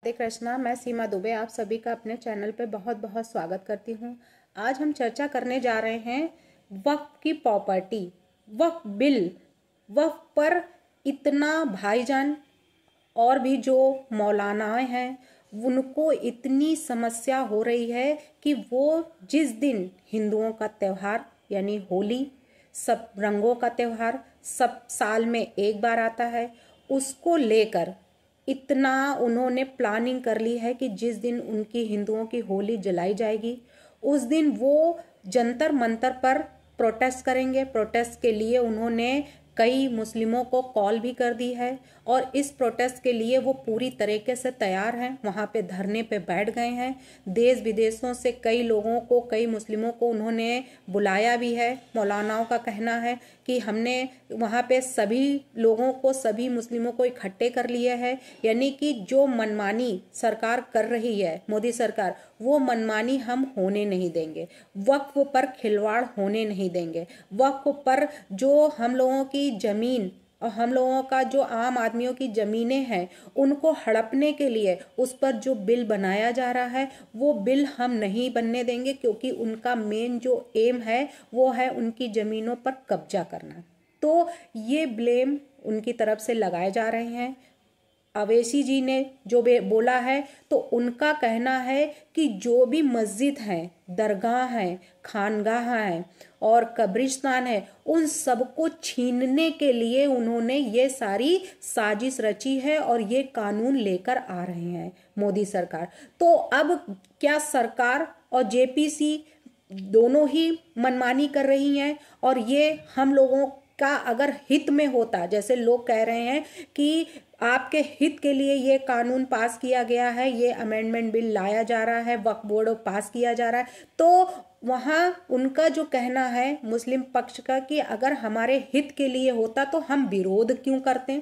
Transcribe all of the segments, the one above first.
राधे कृष्णा। मैं सीमा दुबे आप सभी का अपने चैनल पे बहुत बहुत स्वागत करती हूँ। आज हम चर्चा करने जा रहे हैं वक्फ की प्रॉपर्टी, वक्फ बिल। वक्फ पर इतना भाईजान और भी जो मौलानाएं हैं उनको इतनी समस्या हो रही है कि वो जिस दिन हिंदुओं का त्यौहार यानी होली, सब रंगों का त्यौहार सब साल में एक बार आता है, उसको लेकर इतना उन्होंने प्लानिंग कर ली है कि जिस दिन उनकी हिंदुओं की होली जलाई जाएगी उस दिन वो जंतर मंतर पर प्रोटेस्ट करेंगे। प्रोटेस्ट के लिए उन्होंने कई मुस्लिमों को कॉल भी कर दी है और इस प्रोटेस्ट के लिए वो पूरी तरीके से तैयार हैं। वहाँ पे धरने पे बैठ गए हैं। देश विदेशों से कई लोगों को, कई मुस्लिमों को उन्होंने बुलाया भी है। मौलानाओं का कहना है कि हमने वहाँ पे सभी लोगों को, सभी मुस्लिमों को इकट्ठे कर लिए है, यानी कि जो मनमानी सरकार कर रही है मोदी सरकार, वो मनमानी हम होने नहीं देंगे। वक्फ पर खिलवाड़ होने नहीं देंगे। वक्फ पर जो हम लोगों की जमीन और हम लोगों का जो आम आदमियों की ज़मीनें हैं उनको हड़पने के लिए उस पर जो बिल बनाया जा रहा है वो बिल हम नहीं बनने देंगे, क्योंकि उनका मेन जो एम है वो है उनकी ज़मीनों पर कब्जा करना। तो ये ब्लेम उनकी तरफ से लगाए जा रहे हैं। अवैसी जी ने जो बोला है तो उनका कहना है कि जो भी मस्जिद हैं, दरगाह हैं, खानगाह हैं और कब्रिस्तान है, उन सबको छीनने के लिए उन्होंने ये सारी साजिश रची है और ये कानून लेकर आ रहे हैं मोदी सरकार। तो अब क्या सरकार और जेपीसी दोनों ही मनमानी कर रही हैं? और ये हम लोगों का अगर हित में होता, जैसे लोग कह रहे हैं कि आपके हित के लिए ये कानून पास किया गया है, ये अमेंडमेंट बिल लाया जा रहा है, वक्फ बोर्ड पास किया जा रहा है, तो वहाँ उनका जो कहना है मुस्लिम पक्ष का कि अगर हमारे हित के लिए होता तो हम विरोध क्यों करते।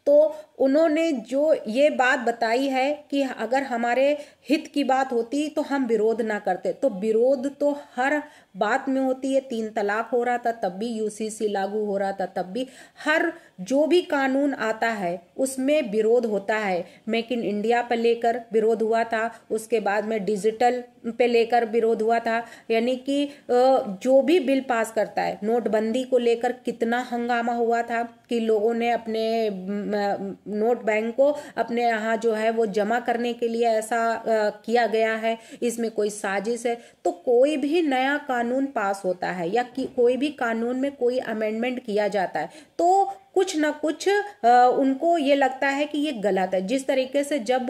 तो उन्होंने जो ये बात बताई है कि अगर हमारे हित की बात होती तो हम विरोध ना करते। तो विरोध तो हर बात में होती है। 3 तलाक हो रहा था तब भी यूसीसी लागू हो रहा था, तब भी हर जो भी कानून आता है उसमें विरोध होता है। मेक इन इंडिया पर लेकर विरोध हुआ था, उसके बाद में डिजिटल पे लेकर विरोध हुआ था, यानी कि जो भी बिल पास करता है, नोटबंदी को लेकर कितना हंगामा हुआ था कि लोगों ने अपने नोट बैंक को अपने यहाँ जो है वो जमा करने के लिए ऐसा किया गया है, इसमें कोई साजिश है। तो कोई भी नया कानून पास होता है या कि कोई भी कानून में कोई अमेंडमेंट किया जाता है तो कुछ ना कुछ उनको ये लगता है कि ये गलत है। जिस तरीके से जब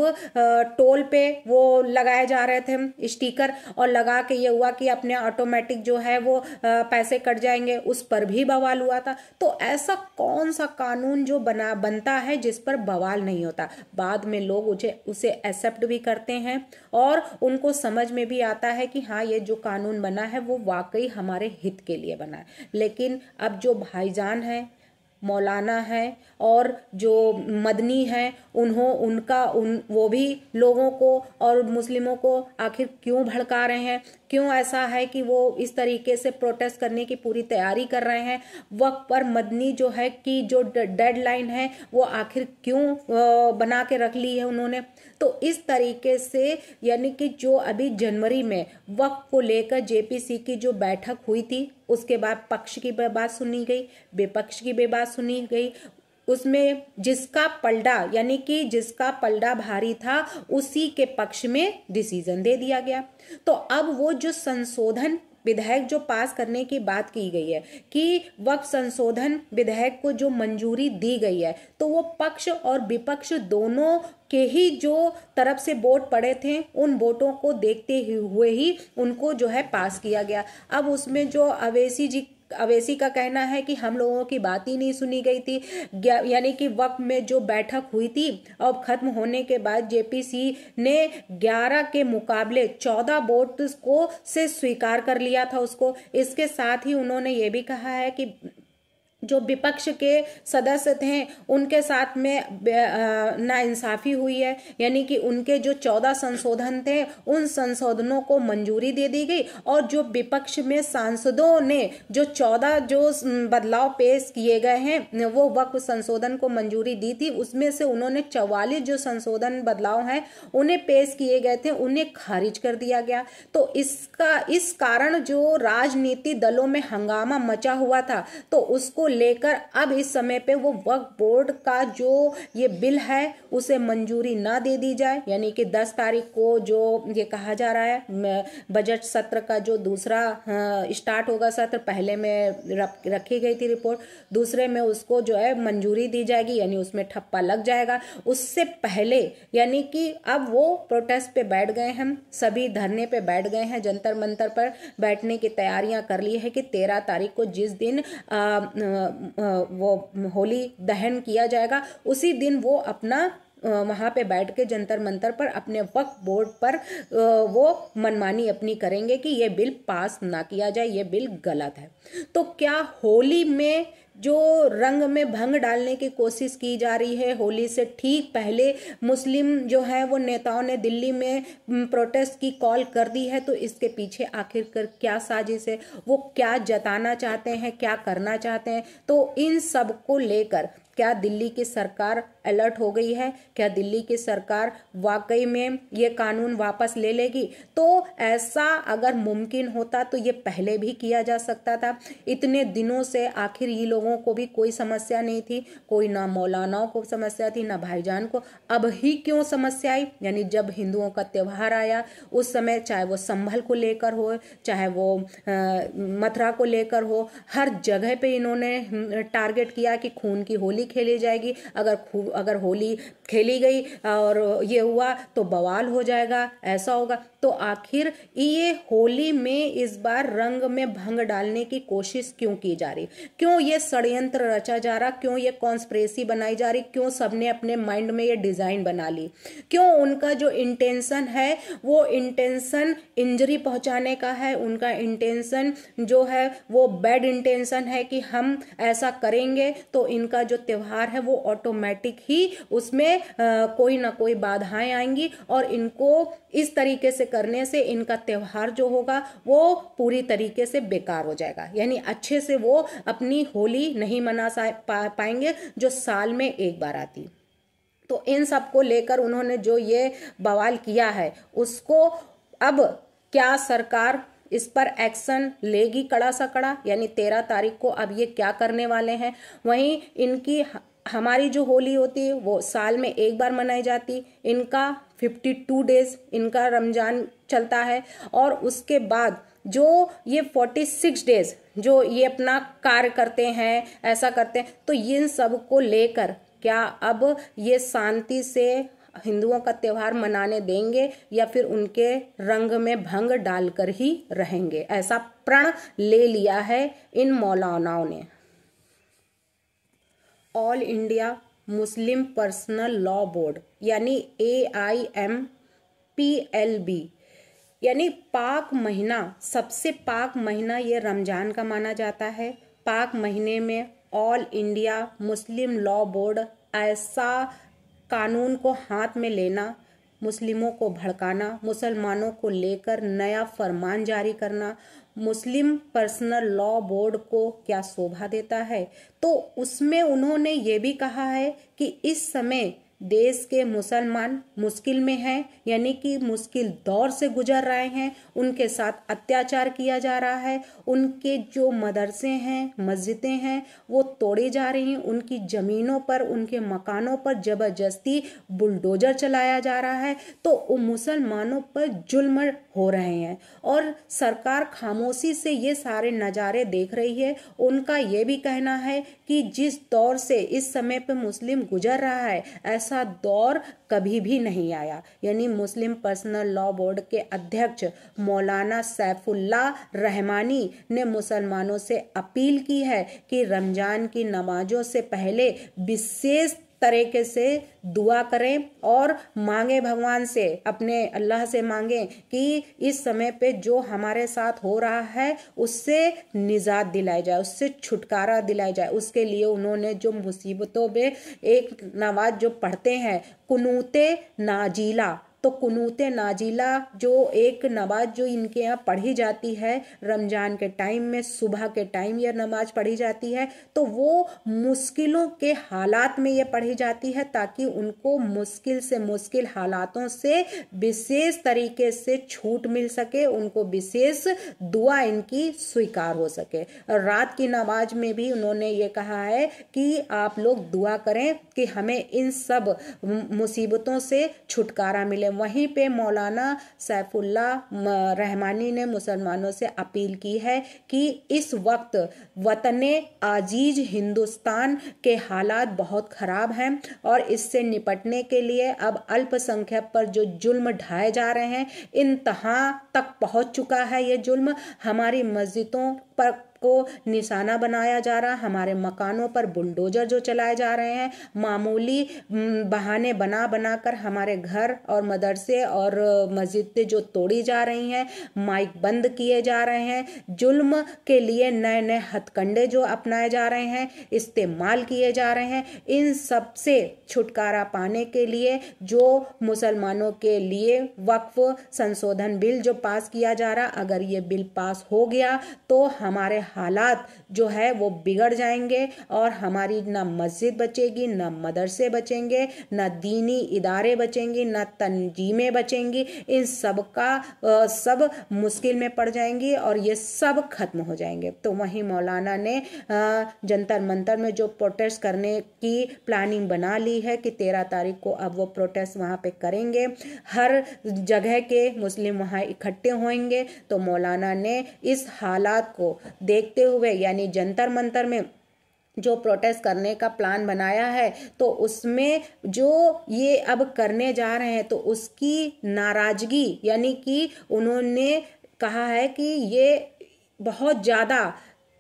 टोल पे वो लगाए जा रहे थे स्टिकर और लगा के ये हुआ कि अपने ऑटोमेटिक जो है वो पैसे कट जाएंगे, उस पर भी बवाल हुआ था। तो ऐसा कौन सा कानून जो बनता है जिस पर बवाल नहीं होता? बाद में लोग उसे एक्सेप्ट भी करते हैं और उनको समझ में भी आता है कि हाँ, ये जो कानून बना है वो वाकई हमारे हित के लिए बना है। लेकिन अब जो भाईजान है, मौलाना है और जो मदनी हैं, वो भी लोगों को और मुस्लिमों को आखिर क्यों भड़का रहे हैं? क्यों ऐसा है कि वो इस तरीके से प्रोटेस्ट करने की पूरी तैयारी कर रहे हैं? वक्त पर मदनी जो है कि जो डेडलाइन है वो आखिर क्यों बना के रख ली है उन्होंने? तो इस तरीके से यानी कि जो अभी जनवरी में वक्फ को लेकर जेपीसी की जो बैठक हुई थी, उसके बाद पक्ष की बात सुनी गई, विपक्ष की भी बात सुनी गई। उसमें जिसका पलड़ा यानी कि जिसका पलड़ा भारी था उसी के पक्ष में डिसीजन दे दिया गया। तो अब वो जो संशोधन विधेयक जो पास करने की बात की गई है कि वक्फ संशोधन विधेयक को जो मंजूरी दी गई है, तो वो पक्ष और विपक्ष दोनों के ही जो तरफ से वोट पड़े थे उन वोटों को देखते हुए ही उनको जो है पास किया गया। अब उसमें जो अवैसी का कहना है कि हम लोगों की बात ही नहीं सुनी गई थी, यानी कि वक्त में जो बैठक हुई थी और खत्म होने के बाद जेपीसी ने 11 के मुकाबले 14 वोट को से स्वीकार कर लिया था उसको। इसके साथ ही उन्होंने ये भी कहा है कि जो विपक्ष के सदस्य थे उनके साथ में नाइंसाफी हुई है, यानी कि उनके जो 14 संशोधन थे उन संशोधनों को मंजूरी दे दी गई, और जो विपक्ष में सांसदों ने जो 14 जो बदलाव पेश किए गए हैं वो वक्फ संशोधन को मंजूरी दी थी, उसमें से उन्होंने 44 जो संशोधन बदलाव हैं उन्हें पेश किए गए थे उन्हें खारिज कर दिया गया। तो इस कारण जो राजनीति दलों में हंगामा मचा हुआ था, तो उसको लेकर अब इस समय पे वो वक्फ बोर्ड का जो ये बिल है उसे मंजूरी ना दे दी जाए, यानी कि 10 तारीख को जो ये कहा जा रहा है बजट सत्र का जो दूसरा स्टार्ट होगा सत्र, पहले में रखी गई थी रिपोर्ट, दूसरे में उसको जो है मंजूरी दी जाएगी, यानी उसमें ठप्पा लग जाएगा। उससे पहले यानी कि अब वो प्रोटेस्ट पे बैठ गए हैं, सभी धरने पे बैठ गए हैं, जंतर मंतर पर बैठने की तैयारियां कर ली है कि 13 तारीख को जिस दिन वो होली दहन किया जाएगा उसी दिन वो अपना वहाँ पे बैठ के जंतर मंतर पर अपने वक्फ बोर्ड पर वो मनमानी अपनी करेंगे कि ये बिल पास ना किया जाए, ये बिल गलत है। तो क्या होली में जो रंग में भंग डालने की कोशिश की जा रही है, होली से ठीक पहले मुस्लिम जो है वो नेताओं ने दिल्ली में प्रोटेस्ट की कॉल कर दी है, तो इसके पीछे आखिरकार क्या साजिश है, वो क्या जताना चाहते हैं, क्या करना चाहते हैं? तो इन सब को लेकर क्या दिल्ली की सरकार अलर्ट हो गई है? क्या दिल्ली की सरकार वाकई में ये कानून वापस ले लेगी? तो ऐसा अगर मुमकिन होता तो ये पहले भी किया जा सकता था। इतने दिनों से आखिर ये लोगों को भी कोई समस्या नहीं थी, कोई ना मौलानाओं को समस्या थी ना भाईजान को, अब ही क्यों समस्या आई? यानी जब हिंदुओं का त्यौहार आया उस समय, चाहे वो संभल को लेकर हो, चाहे वो मथुरा को लेकर हो, हर जगह पे इन्होंने टारगेट किया कि खून की होली खेली जाएगी, अगर होली खेली गई और ये हुआ तो बवाल हो जाएगा, ऐसा होगा। तो आखिर ये होली में इस बार रंग में भंग डालने की कोशिश क्यों की जा रही? क्यों ये षड्यंत्र रचा जा रहा? क्यों ये कॉन्स्पिरेसी बनाई जा रही? क्यों सबने अपने माइंड में ये डिजाइन बना ली? क्यों उनका जो इंटेंशन है वो इंटेंशन इंजरी पहुंचाने का है? उनका इंटेंशन जो है वो बैड इंटेंशन है कि हम ऐसा करेंगे तो इनका जो त्योहार है वो ऑटोमेटिक ही उसमें कोई ना कोई बाधाएं आएंगी और इनको इस तरीके से करने से इनका त्योहार जो होगा वो पूरी तरीके से बेकार हो जाएगा, यानी अच्छे से वो अपनी होली नहीं मना पाएंगे जो साल में एक बार आती। तो इन सब को लेकर उन्होंने जो ये बवाल किया है उसको अब क्या सरकार इस पर एक्शन लेगी कड़ा सा कड़ा? यानी 13 तारीख को अब ये क्या करने वाले हैं? वहीं इनकी हमारी जो होली होती है वो साल में एक बार मनाई जाती, इनका 52 डेज इनका रमजान चलता है और उसके बाद जो ये 46 डेज जो ये अपना कार्य करते हैं, ऐसा करते हैं। तो इन सब को लेकर क्या अब ये शांति से हिंदुओं का त्योहार मनाने देंगे या फिर उनके रंग में भंग डालकर ही रहेंगे? ऐसा प्रण ले लिया है इन मौलानाओं ने। All India Muslim personal law board यानी AIMPLB, यानी पाक महीना, सबसे पाक महीना ये रमजान का माना जाता है। पाक महीने में all India Muslim law board ऐसा कानून को हाथ में लेना, मुस्लिमों को भड़काना, मुसलमानों को लेकर नया फरमान जारी करना, मुस्लिम पर्सनल लॉ बोर्ड को क्या शोभा देता है? तो उसमें उन्होंने ये भी कहा है कि इस समय देश के मुसलमान मुश्किल में हैं, यानी कि मुश्किल दौर से गुजर रहे हैं, उनके साथ अत्याचार किया जा रहा है, उनके जो मदरसे हैं, मस्जिदें हैं वो तोड़ी जा रही हैं, उनकी ज़मीनों पर, उनके मकानों पर ज़बरदस्ती बुलडोजर चलाया जा रहा है। तो वो मुसलमानों पर जुल्म हो रहे हैं और सरकार खामोशी से ये सारे नज़ारे देख रही है। उनका ये भी कहना है कि जिस दौर से इस समय पे मुस्लिम गुजर रहा है ऐसा दौर कभी भी नहीं आया। यानी मुस्लिम पर्सनल लॉ बोर्ड के अध्यक्ष मौलाना सैफुल्लाह रहमानी ने मुसलमानों से अपील की है कि रमजान की नमाजों से पहले विशेष तरीके से दुआ करें और मांगे भगवान से, अपने अल्लाह से मांगें कि इस समय पे जो हमारे साथ हो रहा है उससे निजात दिलाई जाए, उससे छुटकारा दिलाई जाए। उसके लिए उन्होंने जो मुसीबतों में एक नमाज जो पढ़ते हैं कुनूते नाजीला, तो कुनूते नाजिला जो एक नमाज जो इनके यहाँ पढ़ी जाती है रमजान के टाइम में, सुबह के टाइम यह नमाज पढ़ी जाती है, तो वो मुश्किलों के हालात में ये पढ़ी जाती है ताकि उनको मुश्किल से मुश्किल हालातों से विशेष तरीके से छूट मिल सके, उनको विशेष दुआ इनकी स्वीकार हो सके। और रात की नमाज में भी उन्होंने ये कहा है कि आप लोग दुआ करें कि हमें इन सब मुसीबतों से छुटकारा मिले। वहीं पे मौलाना सैफुल्लाह रहमानी ने मुसलमानों से अपील की है कि इस वक्त वतने आजीज हिंदुस्तान के हालात बहुत खराब हैं और इससे निपटने के लिए अब अल्पसंख्यक पर जो जुल्म ढाए जा रहे हैं इंतहा तक पहुंच चुका है। ये जुल्म हमारी मस्जिदों पर को निशाना बनाया जा रहा, हमारे मकानों पर बुलडोजर जो चलाए जा रहे हैं, मामूली बहाने बना बनाकर हमारे घर और मदरसे और मस्जिदें जो तोड़ी जा रही हैं, माइक बंद किए जा रहे हैं, जुल्म के लिए नए नए हथकंडे जो अपनाए जा रहे हैं, इस्तेमाल किए जा रहे हैं। इन सब से छुटकारा पाने के लिए जो मुसलमानों के लिए वक्फ संशोधन बिल जो पास किया जा रहा, अगर ये बिल पास हो गया तो हमारे हालात जो है वो बिगड़ जाएंगे और हमारी ना मस्जिद बचेगी, ना मदरसे बचेंगे, ना दीनी इदारे बचेंगी, ना तंजीमें बचेंगी। इन सब का सब मुश्किल में पड़ जाएंगी और ये सब खत्म हो जाएंगे। तो वहीं मौलाना ने जंतर मंतर में जो प्रोटेस्ट करने की प्लानिंग बना ली है कि 13 तारीख को अब वो प्रोटेस्ट वहाँ पे करेंगे, हर जगह के मुस्लिम वहाँ इकट्ठे होंगे। तो मौलाना ने इस हालात को देखते हुए यानी जंतर मंतर में जो प्रोटेस्ट करने का प्लान बनाया है तो उसमें जो ये अब करने जा रहे हैं तो उसकी नाराजगी यानी कि उन्होंने कहा है कि ये बहुत ज़्यादा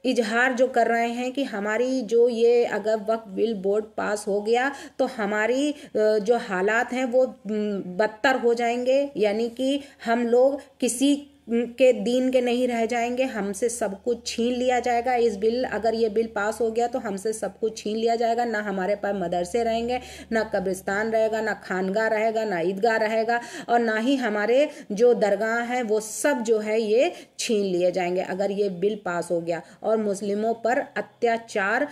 इजहार जो कर रहे हैं कि हमारी जो ये अगर वक्फ बिल बोर्ड पास हो गया तो हमारी जो हालात हैं वो बदतर हो जाएंगे, यानी कि हम लोग किसी के दीन के नहीं रह जाएंगे, हमसे सब कुछ छीन लिया जाएगा। इस बिल अगर ये बिल पास हो गया तो हमसे सब कुछ छीन लिया जाएगा, ना हमारे पास मदरसे रहेंगे, ना कब्रिस्तान रहेगा, ना खानगाह रहेगा, ना ईदगाह रहेगा और ना ही हमारे जो दरगाह हैं वो सब जो है ये छीन लिए जाएंगे अगर ये बिल पास हो गया। और मुस्लिमों पर अत्याचार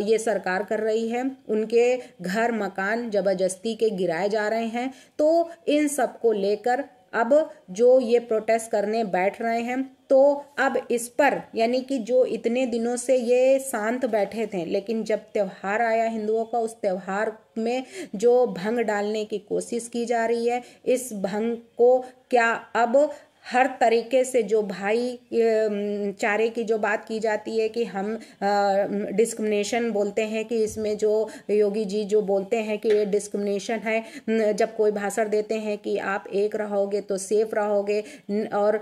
ये सरकार कर रही है, उनके घर मकान जबरदस्ती के गिराए जा रहे हैं। तो इन सब को लेकर अब जो ये प्रोटेस्ट करने बैठ रहे हैं तो अब इस पर यानी कि जो इतने दिनों से ये शांत बैठे थे, लेकिन जब त्योहार आया हिंदुओं का, उस त्योहार में जो भंग डालने की कोशिश की जा रही है, इस भंग को क्या अब हर तरीके से जो भाईचारे की जो बात की जाती है कि हम डिस्क्रिमिनेशन बोलते हैं कि इसमें जो योगी जी जो बोलते हैं कि ये डिस्क्रिमिनेशन है, जब कोई भाषण देते हैं कि आप एक रहोगे तो सेफ रहोगे और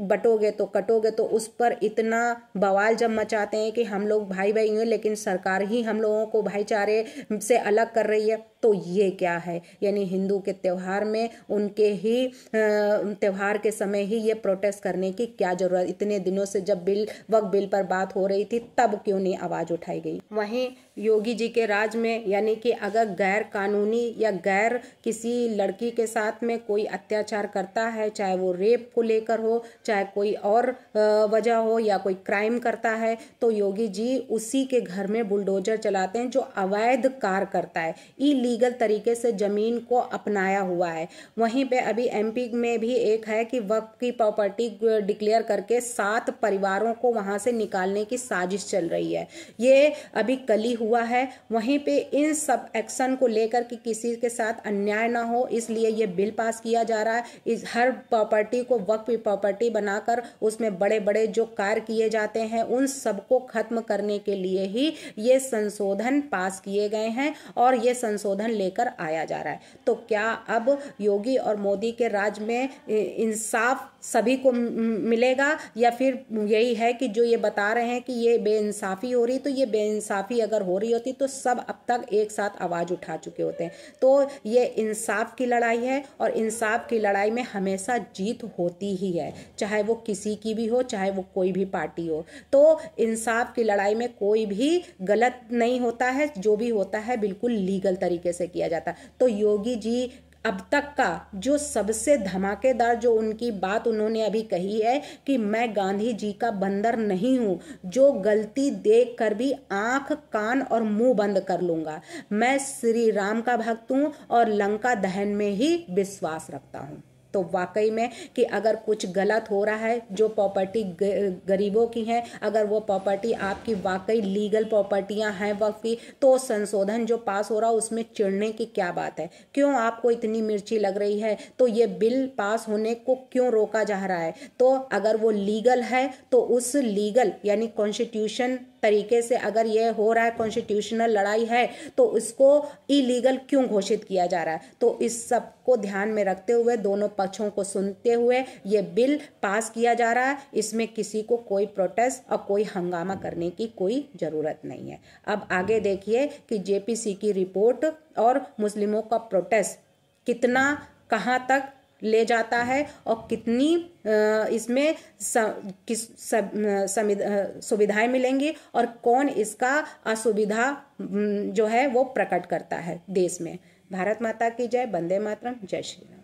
बटोगे तो कटोगे, तो उस पर इतना बवाल जब मचाते हैं कि हम लोग भाई भाई हैं लेकिन सरकार ही हम लोगों को भाईचारे से अलग कर रही है, तो ये क्या है। यानी हिंदू के त्योहार में उनके ही त्योहार के समय ही ये प्रोटेस्ट करने की क्या जरूरत, इतने दिनों से जब वक्फ बिल पर बात हो रही थी तब क्यों नहीं आवाज उठाई गई। वहीं योगी जी के राज में यानी कि अगर गैर कानूनी या गैर किसी लड़की के साथ में कोई अत्याचार करता है, चाहे वो रेप को लेकर हो, चाहे कोई और वजह हो या कोई क्राइम करता है, तो योगी जी उसी के घर में बुलडोजर चलाते हैं जो अवैध कार्य करता है, इलीगल तरीके से जमीन को अपनाया हुआ है। वहीं पे अभी एमपी में भी एक है कि वक्फ की प्रॉपर्टी डिक्लेयर करके 7 परिवारों को वहां से निकालने की साजिश चल रही है, ये अभी कल ही हुआ है। वहीं पे इन सब एक्शन को लेकर कि किसी के साथ अन्याय ना हो इसलिए ये बिल पास किया जा रहा है। इस हर प्रॉपर्टी को वक्फ प्रॉपर्टी बनाकर उसमें बड़े बड़े जो कार्य किए जाते हैं उन सबको खत्म करने के लिए ही ये संशोधन पास किए गए हैं और ये संशोधन लेकर आया जा रहा है। तो क्या अब योगी और मोदी के राज में इंसाफ इंसाफ सभी को मिलेगा, या फिर यही है कि जो ये बता रहे हैं कि ये बेइंसाफ़ी हो रही, तो ये बेइंसाफ़ी अगर हो रही होती तो सब अब तक एक साथ आवाज़ उठा चुके होते हैं। तो ये इंसाफ की लड़ाई है, और इंसाफ की लड़ाई में हमेशा जीत होती ही है, चाहे वो किसी की भी हो, चाहे वो कोई भी पार्टी हो। तो इंसाफ की लड़ाई में कोई भी गलत नहीं होता है, जो भी होता है बिल्कुल लीगल तरीके से किया जाता है। तो योगी जी अब तक का जो सबसे धमाकेदार जो उनकी बात उन्होंने अभी कही है कि मैं गांधी जी का बंदर नहीं हूं, जो गलती देख कर भी आंख कान और मुंह बंद कर लूंगा, मैं श्री राम का भक्त हूं और लंका दहन में ही विश्वास रखता हूं। तो वाकई में कि अगर कुछ गलत हो रहा है, जो प्रॉपर्टी गरीबों की है, अगर वो प्रॉपर्टी आपकी वाकई लीगल प्रॉपर्टियां हैं वक्फ की, तो संशोधन जो पास हो रहा है उसमें चिढ़ने की क्या बात है? क्यों आपको इतनी मिर्ची लग रही है? तो ये बिल पास होने को क्यों रोका जा रहा है? तो अगर वो लीगल है तो उस लीगल यानी कॉन्स्टिट्यूशन तरीके से अगर ये हो रहा है, कॉन्स्टिट्यूशनल लड़ाई है, तो इसको इलीगल क्यों घोषित किया जा रहा है? तो इस सब को ध्यान में रखते हुए, दोनों पक्षों को सुनते हुए ये बिल पास किया जा रहा है। इसमें किसी को कोई प्रोटेस्ट और कोई हंगामा करने की कोई ज़रूरत नहीं है। अब आगे देखिए कि जेपीसी की रिपोर्ट और मुस्लिमों का प्रोटेस्ट कितना कहाँ तक ले जाता है और कितनी इसमें सुविधाएं मिलेंगी और कौन इसका असुविधा जो है वो प्रकट करता है देश में। भारत माता की जय। वंदे मातरम। जय श्री राम।